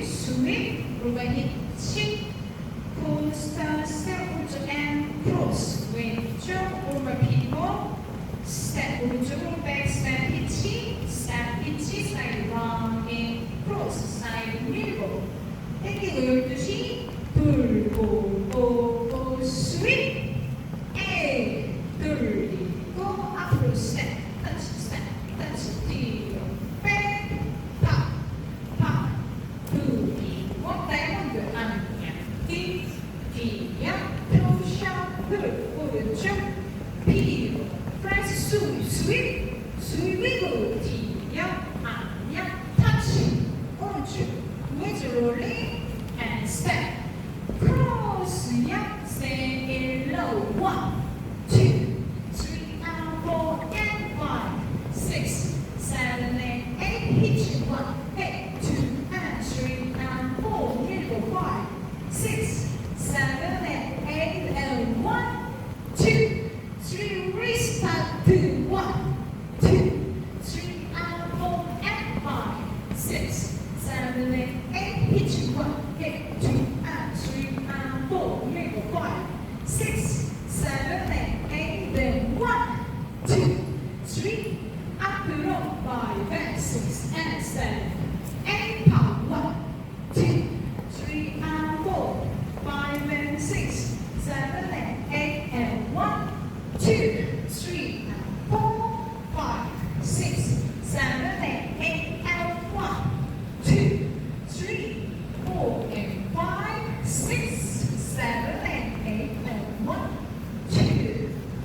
sweep, overhit, chip, pull, start, step, 오른쪽 and cross, 왼쪽, 오른발 피고, step, 오른쪽으로 back, step, hitch, step, hitch, side, running, cross, side, 밀고, 땡기고 12시, 돌고, 오고, sweep, A, 돌리고, 앞으로 step, touch, 뒤로, back, pop, pop, 돌리고, 다이아몬드, 안녕, 뒤야, 푸셔, 오른쪽, 뒤로, 프레스, 스윗, 스윗이고, 뒤야, 안녕, 터치, 오른쪽, 왼쪽 롤링, and step, 크로스야, stay low, 1, 2, 3, and 4, and 5, 6, 7, 8, 8, hitch, 1, 8, 2, and 3, and 4, 밀고, 5, 6, 7, 8, 8, and 1, 2, 3, restart, 1, 2, 3, and 4, and 5, 6, 7, 8, 8, hitch, 1, 8, 2, and 3, and 4, 밀고, 5, 6, 7, 8, 8, then 1, 2, 3, 앞으로 5, and 6, and 7, 8, pop, 1, 2, 3, and 4, 5, and 6, 7, 8,